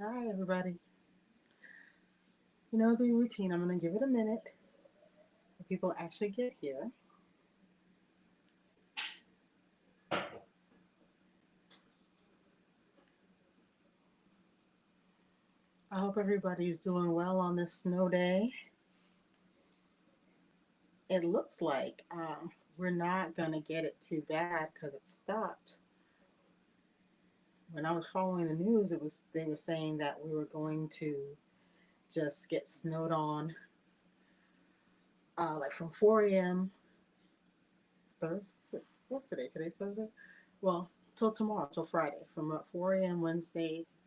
Hi, everybody. You know the routine. I'm going to give it a minute for people to actually get here. I hope everybody's doing well on this snow day. It looks like we're not going to get it too bad because it stopped. When I was following the news, they were saying that we were going to just get snowed on, like from 4 a.m. Thursday. What's today? Today's Thursday. Well, till tomorrow, till Friday, from about 4 a.m.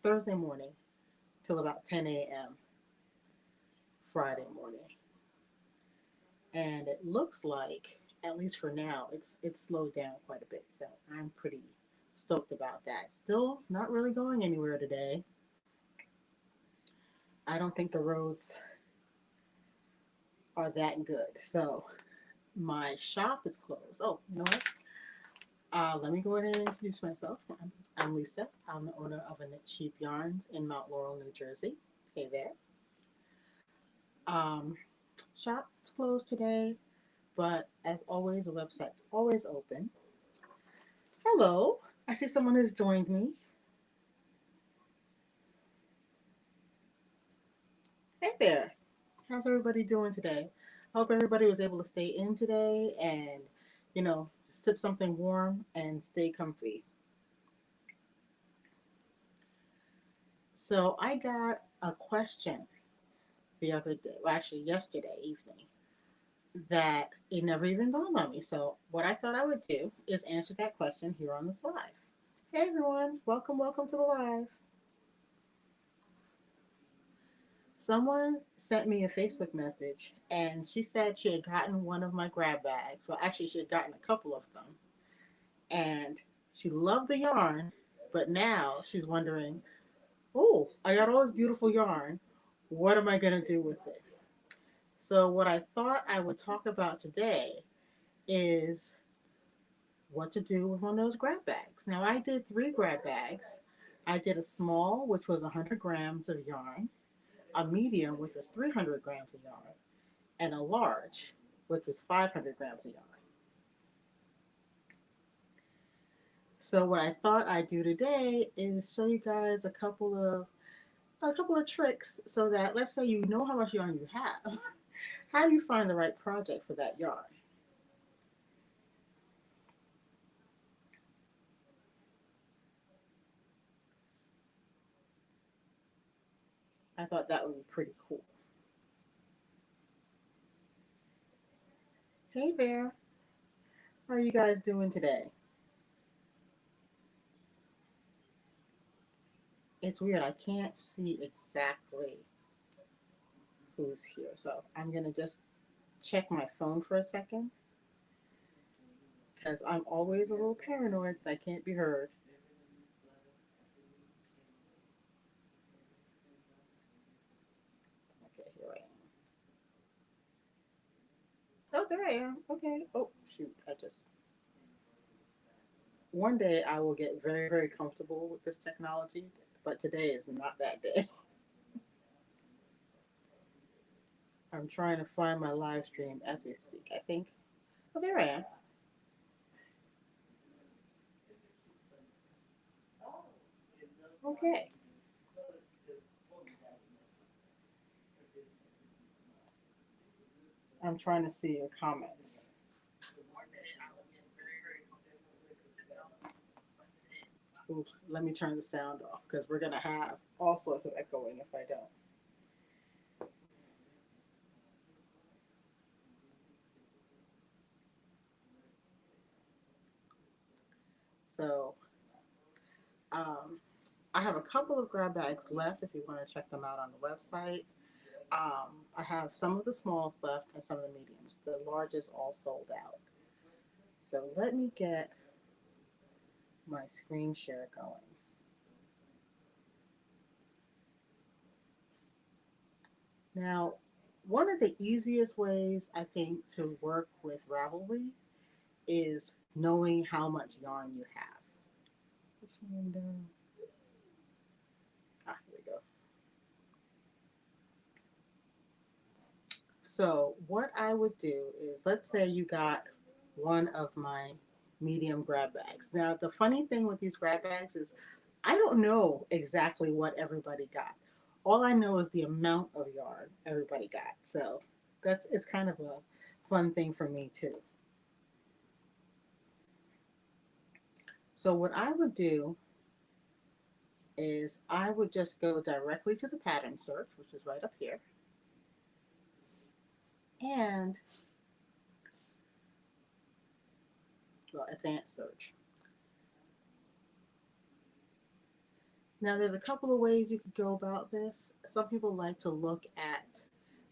Thursday morning, till about 10 a.m. Friday morning. And it looks like, at least for now, it's slowed down quite a bit. So I'm pretty stoked about that. Still not really going anywhere today. I don't think the roads are that good. So my shop is closed. Oh, you know what? Let me go ahead and introduce myself. I'm Lisa. I'm the owner of A Knit Sheep Yarns in Mount Laurel, New Jersey. Hey there. Um, Shop is closed today, but as always, the website's always open. Hello. I see someone has joined me. Hey there. How's everybody doing today? Hope everybody was able to stay in today and, sip something warm and stay comfy. So I got a question the other day, well, actually yesterday evening, that it never even dawned on me. So what I thought I would do is answer that question here on this live. Hey everyone, welcome to the live. Someone sent me a Facebook message and she said she had gotten one of my grab bags. Well, actually, she had gotten a couple of them. And she loved the yarn, but now she's wondering, oh, I got all this beautiful yarn. What am I going to do with it? So, what I thought I would talk about today is what to do with one of those grab bags. Now, I did 3 grab bags. I did a small, which was 100 grams of yarn, a medium, which was 300 grams of yarn, and a large, which was 500 grams of yarn. So what I thought I'd do today is show you guys a couple of tricks so that, let's say you know how much yarn you have. How do you find the right project for that yarn? I thought that would be pretty cool. Hey there, how are you guys doing today? It's weird, I can't see exactly who's here, so I'm gonna just check my phone for a second because I'm always a little paranoid that I can't be heard. Okay, here I am. Oh, there I am. Okay. Oh, shoot. One day I will get very, very comfortable with this technology, but today is not that day. I'm trying to find my live stream as we speak. I think, oh, there I am. Okay. I'm trying to see your comments. Ooh, let me turn the sound off because we're going to have all sorts of echoing if I don't. So, um, I have a couple of grab bags left if you want to check them out on the website. I have some of the smalls left and some of the mediums. The largest all sold out. So let me get my screen share going. Now, one of the easiest ways I think to work with Ravelry is knowing how much yarn you have. Ah, here we go. So what I would do is, let's say you got one of my medium grab bags. Now, the funny thing with these grab bags is I don't know exactly what everybody got. All I know is the amount of yarn everybody got. So it's kind of a fun thing for me too. So what I would do is I would just go directly to the pattern search, which is right up here, and well, advanced search. Now, there's a couple of ways you could go about this. Some people like to look at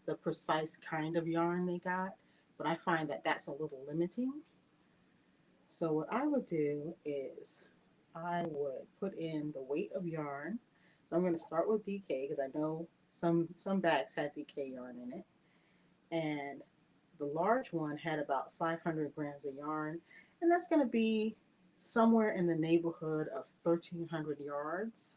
the precise kind of yarn they got, but I find that that's a little limiting. So what I would do is I would put in the weight of yarn. So I'm going to start with DK because I know some bags had DK yarn in it. And the large one had about 500 grams of yarn, and that's going to be somewhere in the neighborhood of 1,300 yards.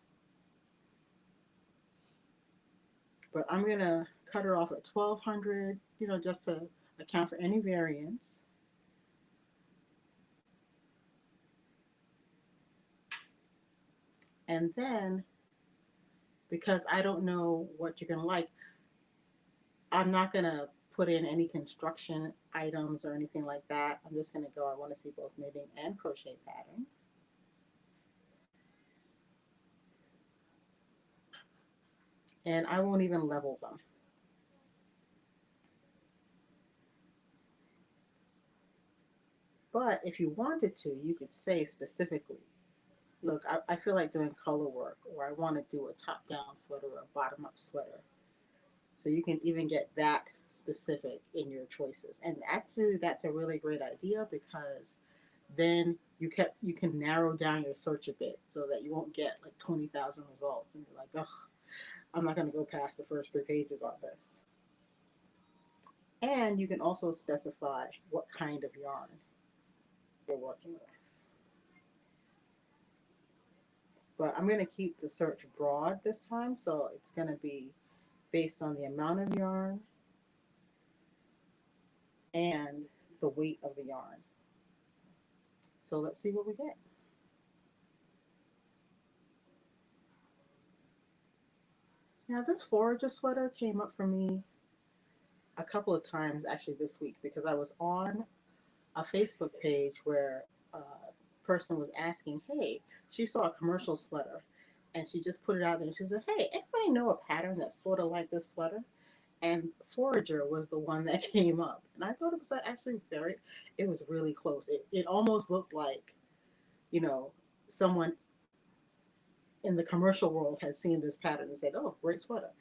But I'm going to cut her off at 1,200, just to account for any variance. And then, because I don't know what you're going to like, I'm not going to put in any construction items or anything like that. I'm just going to go, I want to see both knitting and crochet patterns. And I won't even level them. But if you wanted to, you could say specifically, look, I feel like doing color work, or I want to do a top-down sweater or a bottom-up sweater. So you can even get that specific in your choices. And actually, that's a really great idea because then you can narrow down your search a bit so that you won't get like 20,000 results and you're like, oh, I'm not going to go past the first 3 pages on this. And you can also specify what kind of yarn you're working with. But I'm going to keep the search broad this time, so it's going to be based on the amount of yarn and the weight of the yarn. So let's see what we get. Now this Forager sweater came up for me a couple of times actually this week because I was on a Facebook page where a person was asking, hey, she saw a commercial sweater and she just put it out there and she said, hey, anybody know a pattern that's sort of like this sweater? And Forager was the one that came up. And I thought it was actually it was really close. It almost looked like, someone in the commercial world had seen this pattern and said, oh, great sweater.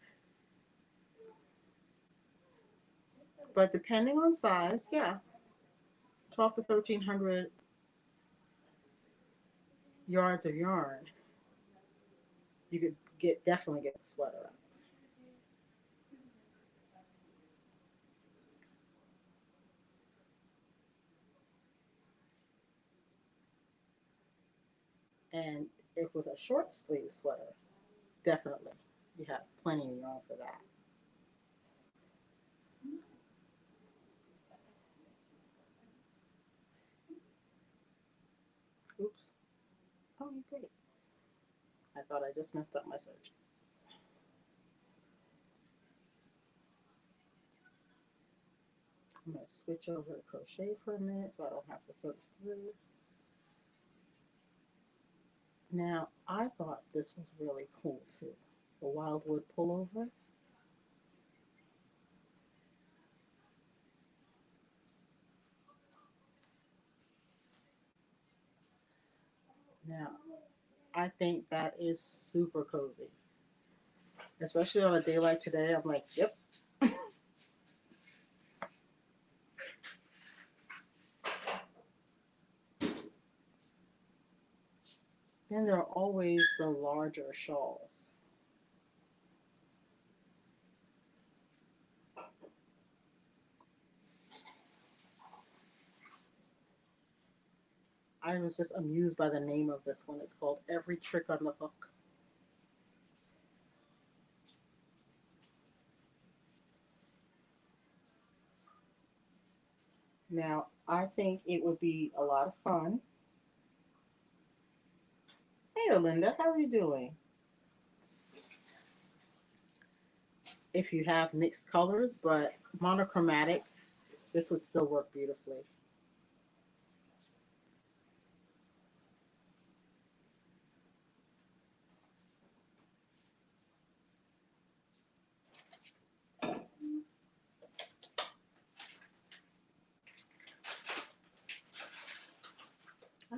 But depending on size, yeah, 12 to 1,300 yards of yarn, you could definitely get the sweater out. And if with a short sleeve sweater, definitely you have plenty of yarn for that. Oops. Oh, great. I thought I just messed up my search. I'm going to switch over to crochet for a minute so I don't have to search through. Now, I thought this was really cool too. The Wildwood pullover. Now, I think that is super cozy. Especially on a day like today, I'm like, yep. Then there are always the larger shawls. I was just amused by the name of this one. It's called Every Trick on the Hook. Now, I think it would be a lot of fun. Hey, Linda, how are you doing? If you have mixed colors, but monochromatic, this would still work beautifully.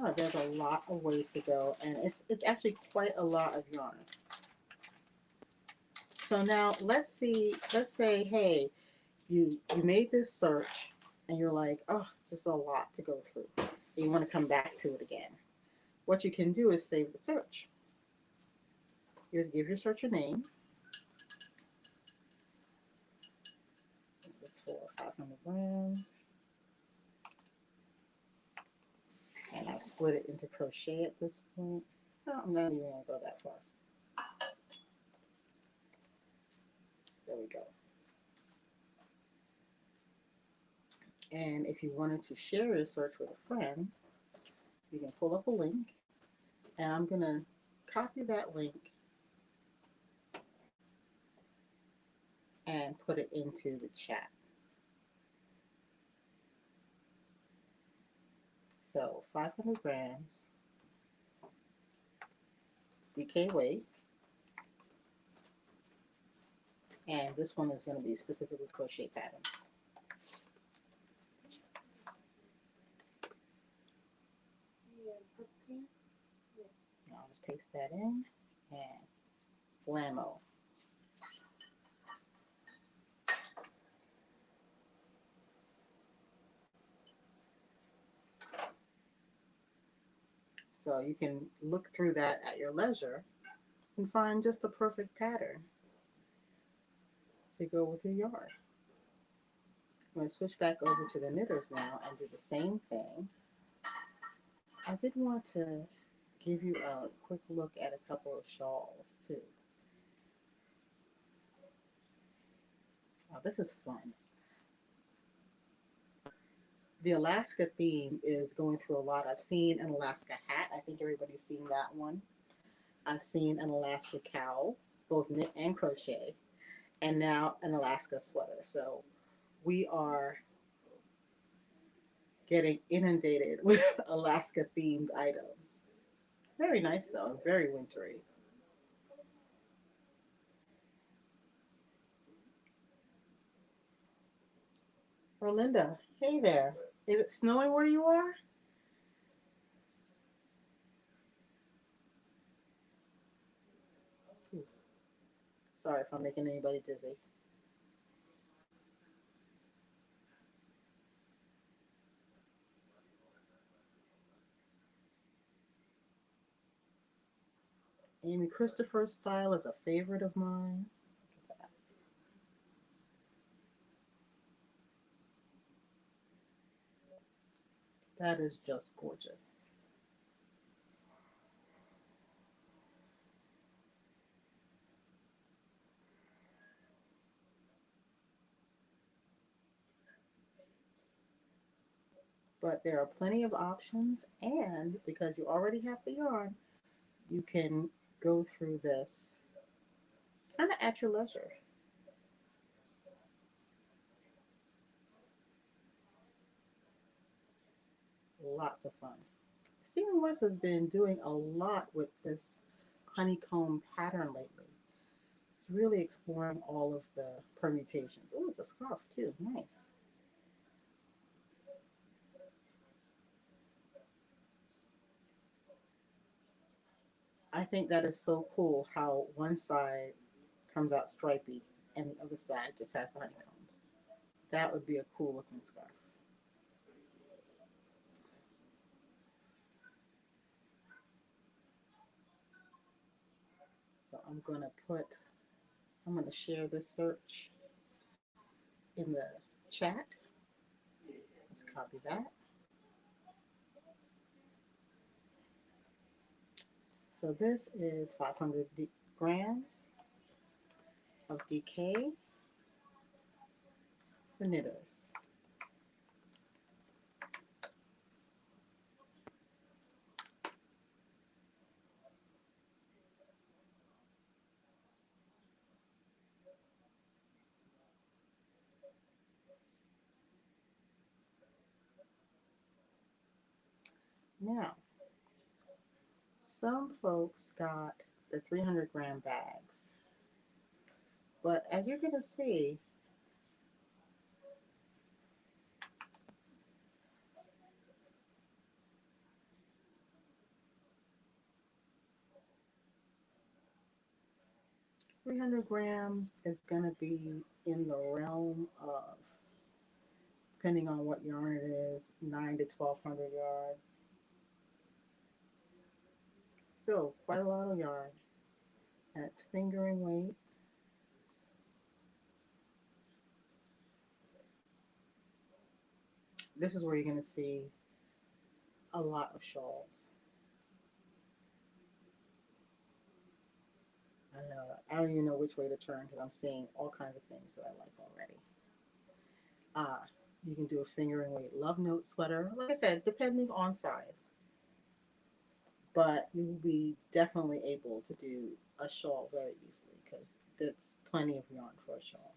Oh, there's a lot of ways to go, and it's actually quite a lot of yarn. So now let's see. Let's say, hey, you made this search, and you're like, oh, this is a lot to go through. And you want to come back to it again. What you can do is save the search. You just give your search a name. This is for 500 grams, and I've split it into crochet at this point. No, I'm not even gonna go that far. There we go. And if you wanted to share your search with a friend, you can pull up a link, and I'm going to copy that link and put it into the chat. So 500 grams, DK weight, and this one is going to be specifically crochet patterns. Now I'll just paste that in and blammo. So you can look through that at your leisure and find just the perfect pattern to go with your yarn. I'm going to switch back over to the knitters now and do the same thing. I did want to give you a quick look at a couple of shawls too. Oh, this is fun. The Alaska theme is going through a lot. I've seen an Alaska hat. I think everybody's seen that one. I've seen an Alaska cowl, both knit and crochet, and now an Alaska sweater. So we are getting inundated with Alaska themed items. Very nice though, very wintry. Rolinda, hey there. Is it snowing where you are? Sorry if I'm making anybody dizzy. Amy Christopher's style is a favorite of mine. That is just gorgeous. But there are plenty of options, and because you already have the yarn, you can go through this kind of at your leisure. Lots of fun. Stephen West has been doing a lot with this honeycomb pattern lately. He's really exploring all of the permutations. Oh, it's a scarf too. Nice. I think that is so cool how one side comes out stripy and the other side just has the honeycombs. That would be a cool looking scarf. So I'm gonna share this search in the chat. Let's copy that. So this is 500 grams of DK for knitters. Now, some folks got the 300-gram bags, but as you're going to see, 300 grams is going to be in the realm of, depending on what yarn it is, 9 to 1200 yards. Still quite a lot of yarn. And it's fingering weight. This is where you're going to see a lot of shawls. I don't even know which way to turn because I'm seeing all kinds of things that I like already. You can do a fingering weight love note sweater. Like I said, depending on size. But you will be definitely able to do a shawl very easily because that's plenty of yarn for a shawl.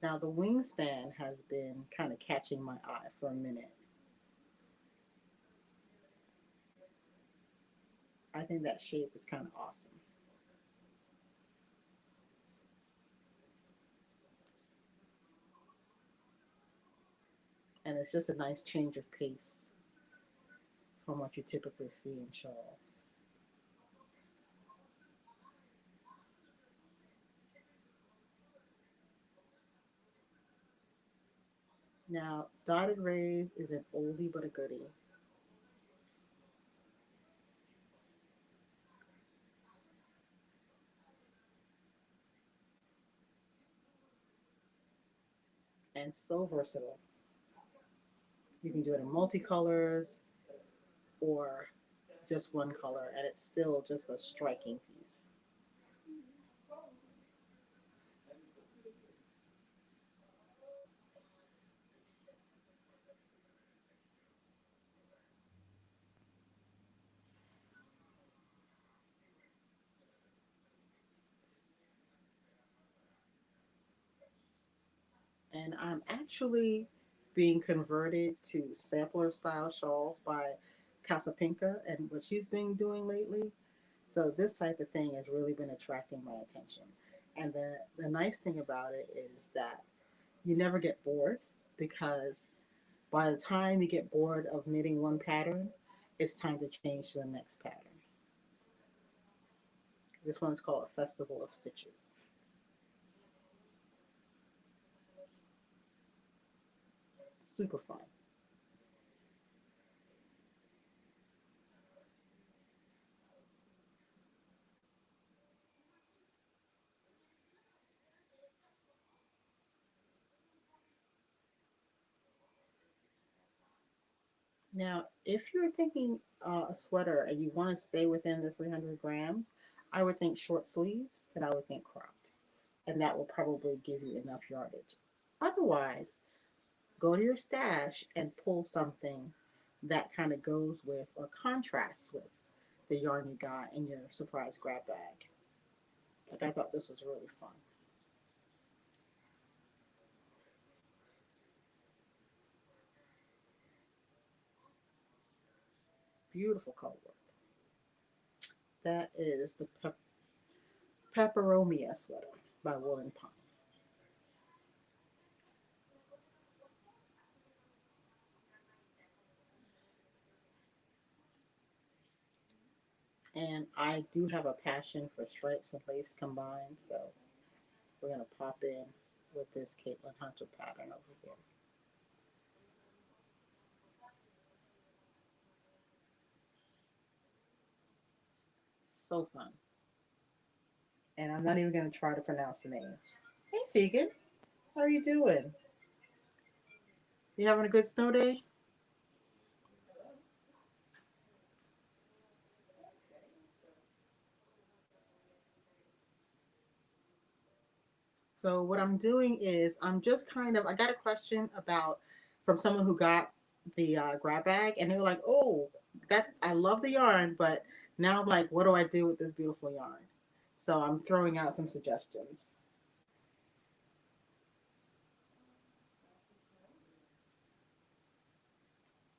Now the wingspan has been kind of catching my eye for a minute. I think that shape is kind of awesome. And it's just a nice change of pace from what you typically see in shawls. Now, dotted rays is an oldie but a goodie. And so versatile. You can do it in multicolors or just one color, and it's still just a striking piece. And I'm actually being converted to sampler style shawls by Casapinka and what she's been doing lately. So this type of thing has really been attracting my attention. And the nice thing about it is that you never get bored because by the time you get bored of knitting one pattern, it's time to change to the next pattern. This one is called a Festival of Stitches. Super fun. Now, if you're thinking a sweater and you want to stay within the 300 grams, I would think short sleeves and I would think cropped. And that will probably give you enough yardage. Otherwise, go to your stash and pull something that kind of goes with or contrasts with the yarn you got in your surprise grab bag. Like I thought this was really fun. Beautiful color work. That is the Peperomia sweater by Warren Pine. And I do have a passion for stripes and lace combined, so we're going to pop in with this Caitlin Hunter pattern over here. So fun. And I'm not even going to try to pronounce the name. Hey, Tegan. How are you doing? You having a good snow day? So what I'm doing is I'm just kind of I got a question about from someone who got the grab bag, and they were like, "Oh, that I love the yarn, but now I'm like, what do I do with this beautiful yarn?" So I'm throwing out some suggestions.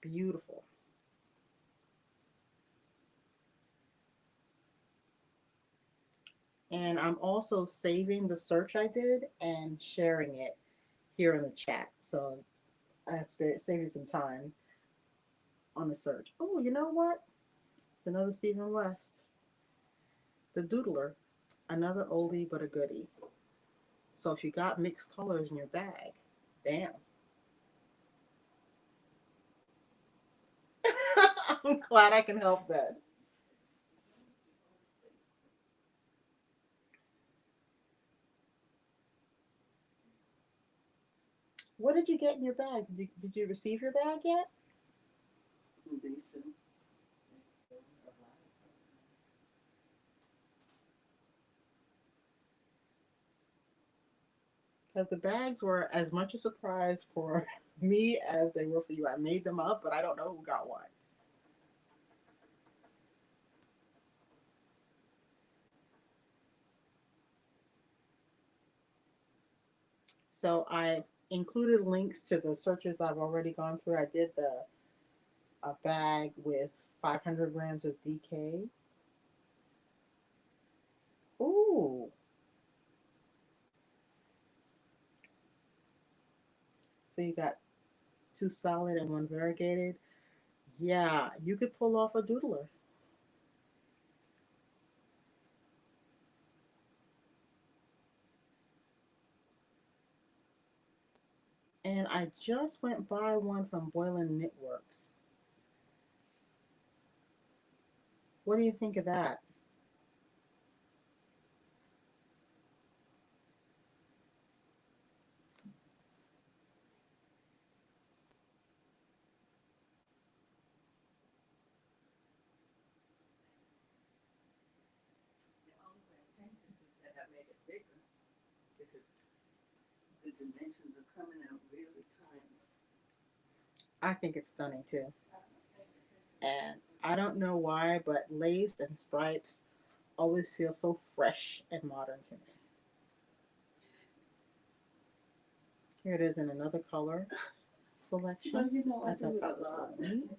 Beautiful. And I'm also saving the search I did and sharing it here in the chat. So that's saving some time on the search. Oh, you know what? It's another Stephen West. The Doodler. Another oldie but a goodie. So if you got mixed colors in your bag, bam. I'm glad I can help that. What did you get in your bag? Did you receive your bag yet? Because the bags were as much a surprise for me as they were for you. I made them up, but I don't know who got what. So I included links to the searches I've already gone through. I did the a bag with 500 grams of DK. Ooh, so you got two solid and one variegated. Yeah, you could pull off a doodler. And I just went by one from Boylan Knitworks. What do you think of that? I think it's stunning too. And I don't know why, but lace and stripes always feel so fresh and modern to me. Here it is in another color selection. I thought that was really neat.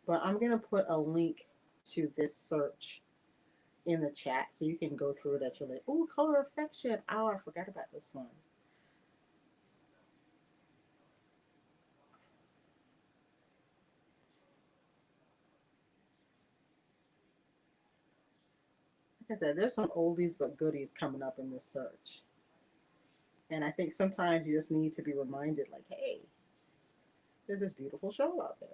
But I'm going to put a link to this search in the chat so you can go through it at your list. Oh, color affection. Oh, I forgot about this one. Like I said, there's some oldies but goodies coming up in this search. And I think sometimes you just need to be reminded, like, hey, there's this beautiful show out there.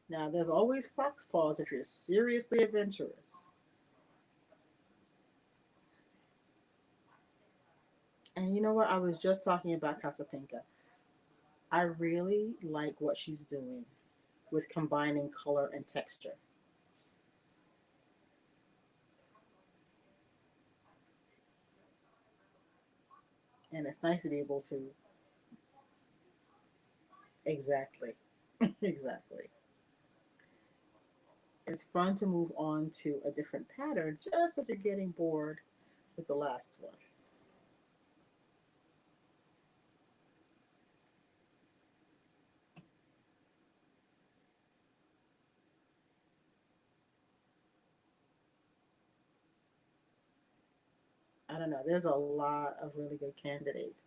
Now, there's always fox paws if you're seriously adventurous. And you know what? I was just talking about Casapinka. I really like what she's doing with combining color and texture. And it's nice to be able to. Exactly. Exactly. It's fun to move on to a different pattern just as you're getting bored with the last one. I don't know. There's a lot of really good candidates.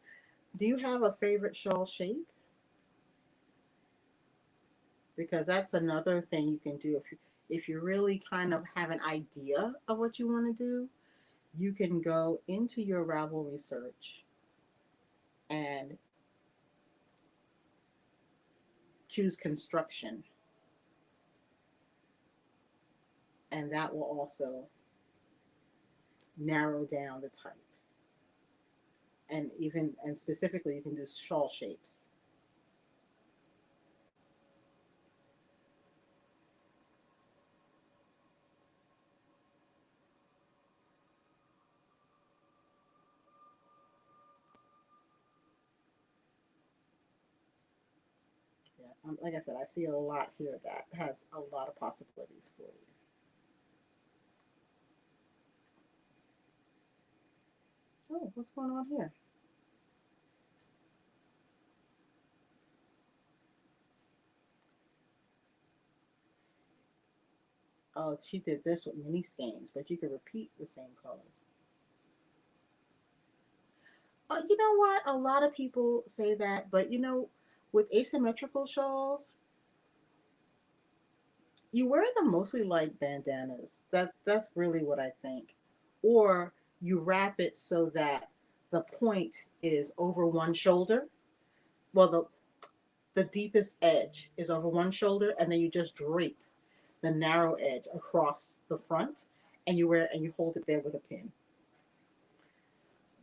Do you have a favorite shawl shape? Because that's another thing you can do if you really kind of have an idea of what you want to do, you can go into your Ravelry search and choose construction, and that will also narrow down the type. And specifically you can do shawl shapes. Yeah, like I said, I see a lot here that has a lot of possibilities for you. Oh, what's going on here? Oh, she did this with mini skeins, but you could repeat the same colors. You know what? A lot of people say that, but with asymmetrical shawls, you wear them mostly like bandanas. That's really what I think. Or you wrap it so that the point is over one shoulder. Well, the deepest edge is over one shoulder, and then you just drape the narrow edge across the front, and you hold it there with a pin.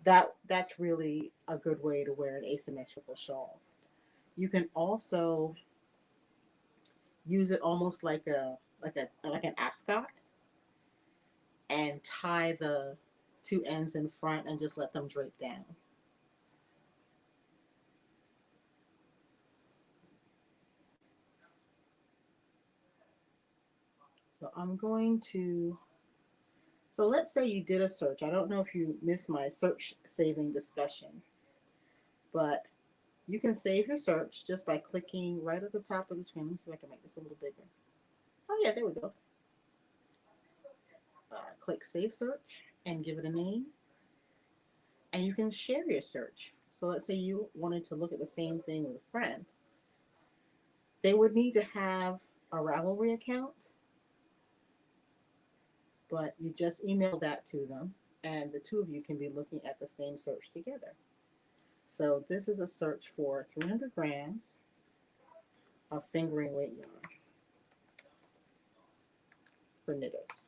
That's really a good way to wear an asymmetrical shawl. You can also use it almost like an ascot and tie the two ends in front and just let them drape down. So I'm going to so let's say you did a search. I don't know if you missed my search saving discussion, but you can save your search just by clicking right at the top of the screen. Let me see if I can make this a little bigger. Oh yeah, there we go. Click Save Search and give it a name. And you can share your search. So let's say you wanted to look at the same thing with a friend. They would need to have a Ravelry account, but you just email that to them, and the two of you can be looking at the same search together. So this is a search for 300 grams of fingering weight yarn for knitters.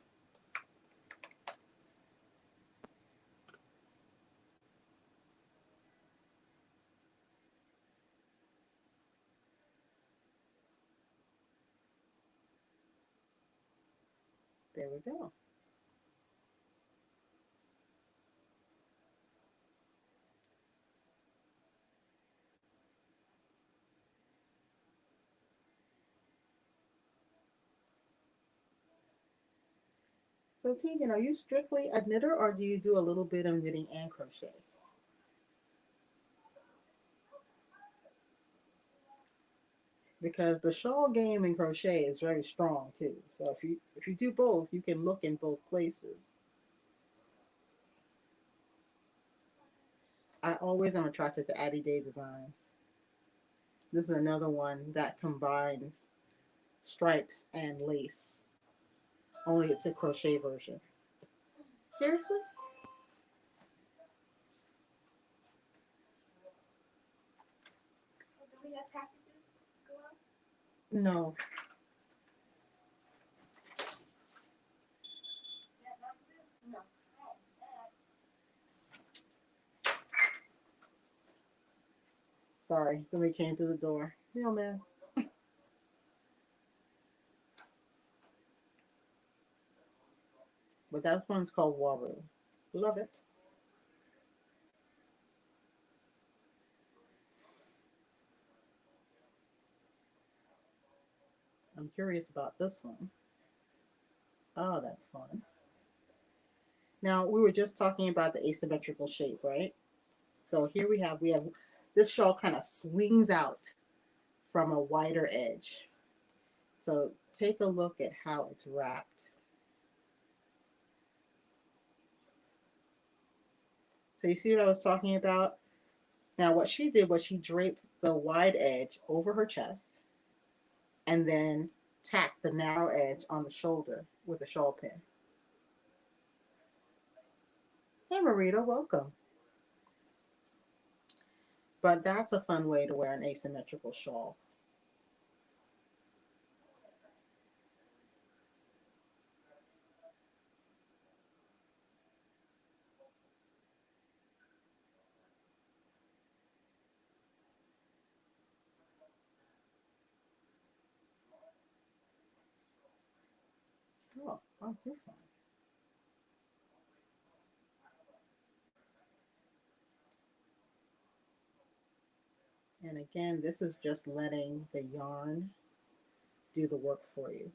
There we go. So Tegan, are you strictly a knitter or do you do a little bit of knitting and crochet? Because the shawl game in crochet is very strong too. So if you do both, you can look in both places. I always am attracted to Addie Day designs. This is another one that combines stripes and lace. Only it's a crochet version. Seriously? Do we have packages to go out? No. No. Sorry, somebody came through the door. Mailman. But that one's called Waru. Love it. I'm curious about this one. Oh, that's fun. Now we were just talking about the asymmetrical shape, right? So here we have this shawl kind of swings out from a wider edge. So take a look at how it's wrapped. So you see what I was talking about? Now what she did was she draped the wide edge over her chest and then tacked the narrow edge on the shoulder with a shawl pin. Hey Marita, welcome. But that's a fun way to wear an asymmetrical shawl. Oh, you're fine. And again, this is just letting the yarn do the work for you.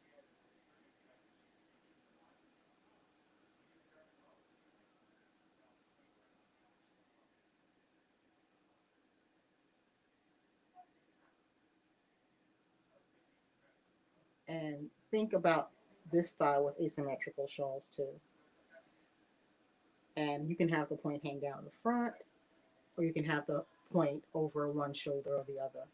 And think about this style with asymmetrical shawls too. And you can have the point hang down the front, or you can have the point over one shoulder or the other.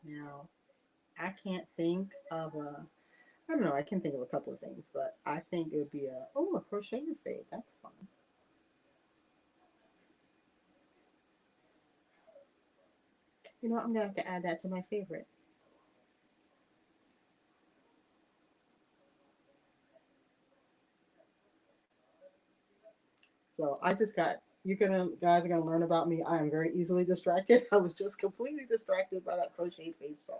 Now, I can't think of a, I don't know, I can think of a couple of things, but I think it would be a crochet fade. That's fun. You know what? I'm going to have to add that to my favorite. So I just got, you're gonna, guys are gonna learn about me. I am very easily distracted. I was just completely distracted by that crochet fade saw.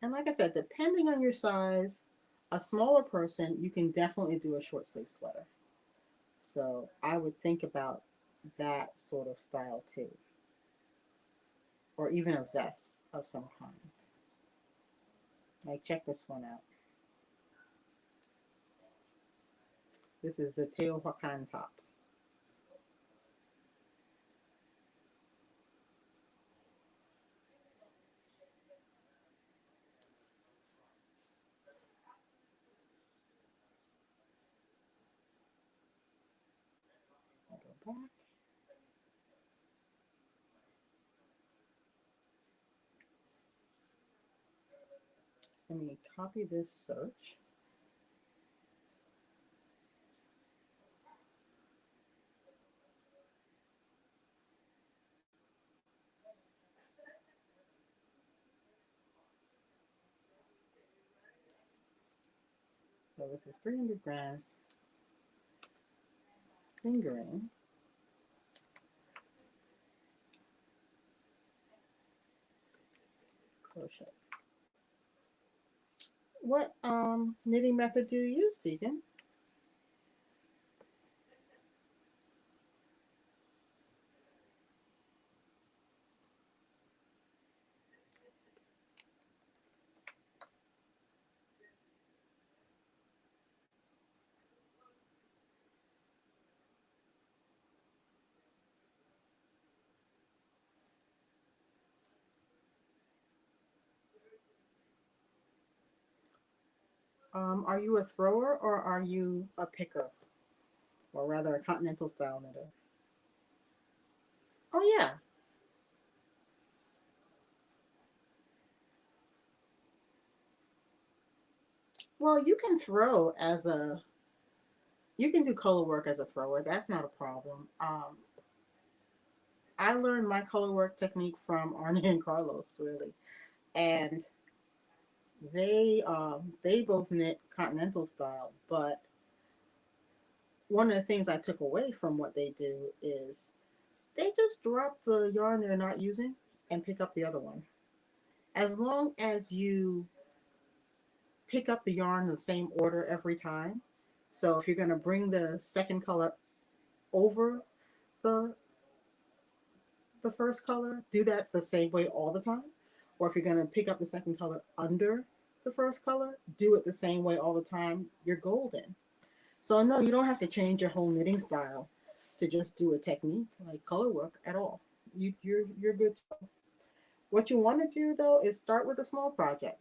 And like I said, depending on your size, a smaller person, you can definitely do a short sleeve sweater. So I would think about that sort of style too, or even a vest of some kind. Like, check this one out. This is the Teotihuacan top. I'll go back. Let me copy this search. So this is 300 grams fingering crochet. What knitting method do you use, Tegan? Are you a thrower or are you a picker, or rather a continental style knitter? Oh yeah. Well, you can throw as a, you can do color work as a thrower. That's not a problem. I learned my color work technique from Arnie and Carlos, really, and they both knit continental style. But one of the things I took away from what they do is they just drop the yarn they're not using and pick up the other one. As long as you pick up the yarn in the same order every time. So if you're going to bring the second color over the the first color, do that the same way all the time. Or if you're going to pick up the second color under the first color, do it the same way all the time. You're golden. So no, you don't have to change your whole knitting style to just do a technique like color work at all. You're good. What you want to do though is start with a small project.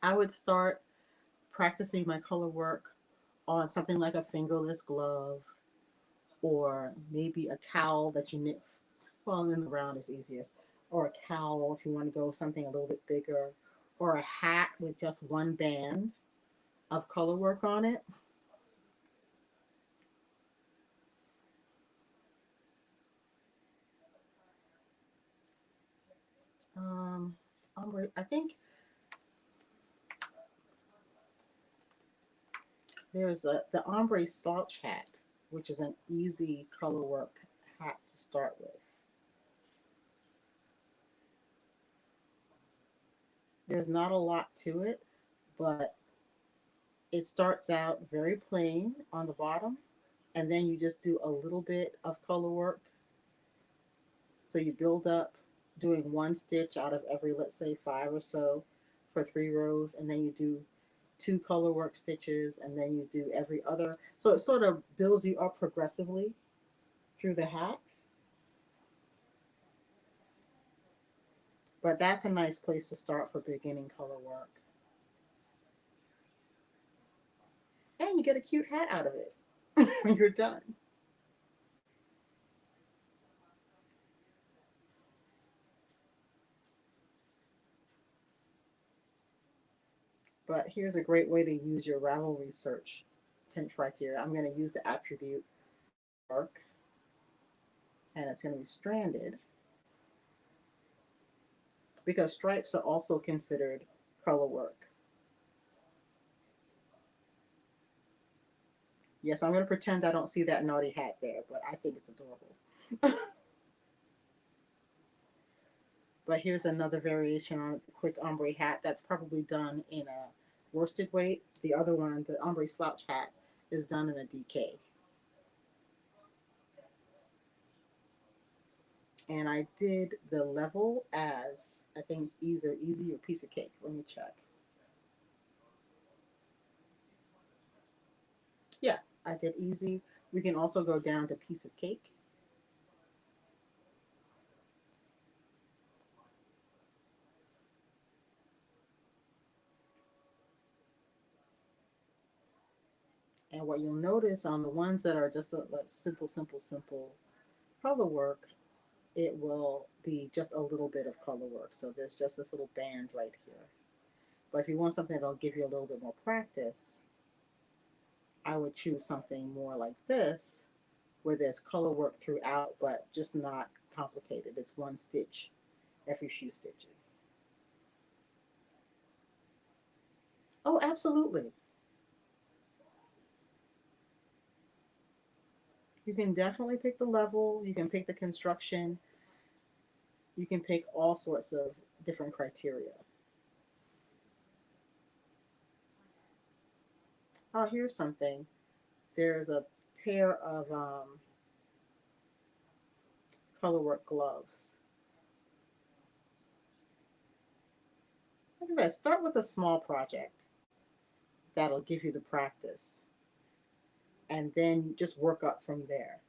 I would start practicing my color work on something like a fingerless glove, or maybe a cowl that you knit. Well, in the round is easiest. Or a cowl if you want to go something a little bit bigger, or a hat with just one band of color work on it. Um, I think there's the Ombre Slouch Hat, which is an easy color work hat to start with. There's not a lot to it, but it starts out very plain on the bottom, and then you just do a little bit of color work So you build up doing one stitch out of every, let's say, five or so for 3 rows, and then you do two color work stitches, and then you do every other. So it sort of builds you up progressively through the hat. But that's a nice place to start for beginning color work. And you get a cute hat out of it when you're done. But here's a great way to use your Ravelry search criteria. I'm going to use the attribute work, and it's going to be stranded because stripes are also considered color work. Yes, I'm going to pretend I don't see that naughty hat there, but I think it's adorable. But here's another variation on a quick ombre hat that's probably done in a worsted weight. The other one, the ombre slouch hat, is done in a DK. And I did the level as, I think, either easy or piece of cake. Let me check. Yeah, I did easy. We can also go down to piece of cake. And what you'll notice on the ones that are just like simple color work, it will be just a little bit of color work. So there's just this little band right here. But if you want something that'll give you a little bit more practice, I would choose something more like this, where there's color work throughout, but just not complicated. It's one stitch every few stitches. Oh, absolutely. You can definitely pick the level, you can pick the construction, you can pick all sorts of different criteria. Oh, here's something. There's a pair of colorwork gloves. Look at that. Start with a small project that'll give you the practice, and then just work up from there.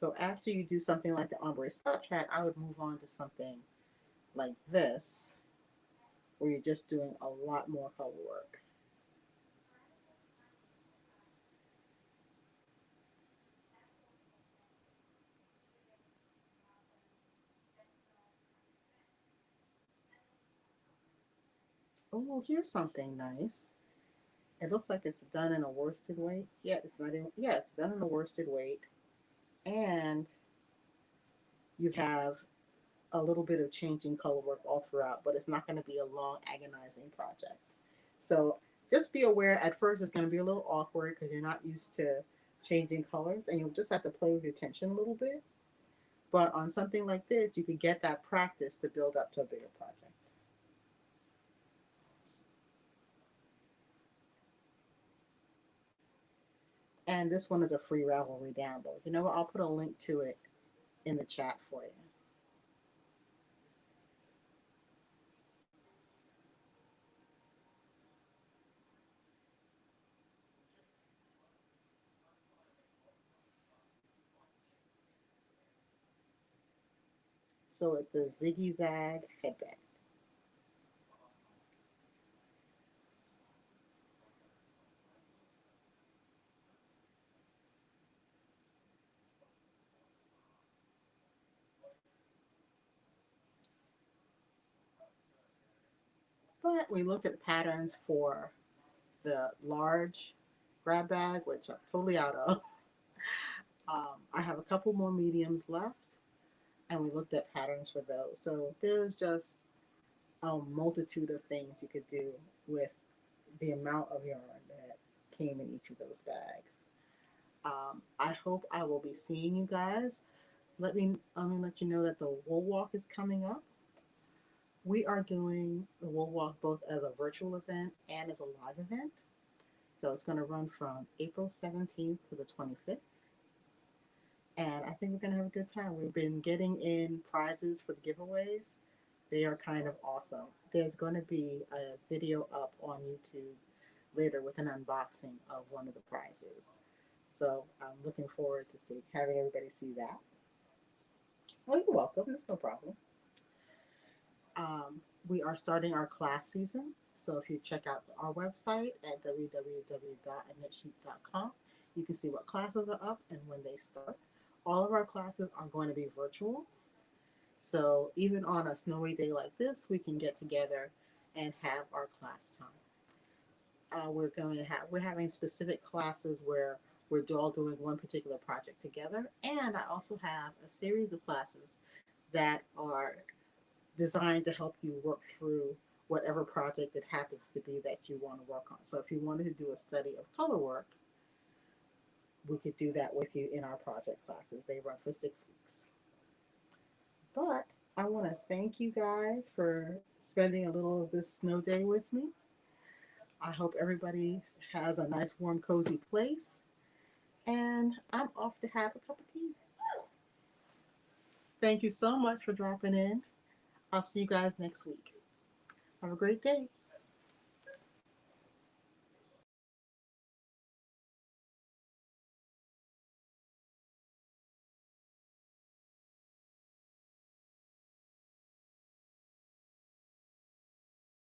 So after you do something like the Ombre Slouch Hat, I would move on to something like this, where you're just doing a lot more color work. Oh, here's something nice. It looks like it's done in a worsted weight. Yeah, it's not in. Yeah, it's done in a worsted weight, and you have a little bit of changing color work all throughout, but it's not going to be a long, agonizing project. So just be aware. At first, it's going to be a little awkward because you're not used to changing colors, and you'll just have to play with your tension a little bit. But on something like this, you can get that practice to build up to a bigger project. And this one is a free Ravelry download. You know what? I'll put a link to it in the chat for you. So it's the Ziggy Zag headband. But we looked at the patterns for the large grab bag, which I'm totally out of. I have a couple more mediums left, and we looked at patterns for those. So there's just a multitude of things you could do with the amount of yarn that came in each of those bags. I hope I will be seeing you guys. Let me let you know that the wool walk is coming up We are doing the Wool Walk both as a virtual event and as a live event. So it's going to run from April 17th to the 25th. And I think we're going to have a good time. We've been getting in prizes for the giveaways. They are kind of awesome. There's going to be a video up on YouTube later with an unboxing of one of the prizes. So I'm looking forward to having everybody see that. Oh, you're welcome. It's no problem. We are starting our class season. So if you check out our website at www.admitsheet.com, you can see what classes are up and when they start. All of our classes are going to be virtual. So even on a snowy day like this, we can get together and have our class time. We're having specific classes where we're all doing one particular project together, and I also have a series of classes that are designed to help you work through whatever project it happens to be that you want to work on. So if you wanted to do a study of color work, we could do that with you in our project classes. They run for 6 weeks. But I want to thank you guys for spending a little of this snow day with me. I hope everybody has a nice, warm, cozy place. And I'm off to have a cup of tea. Thank you so much for dropping in. I'll see you guys next week. Have a great day.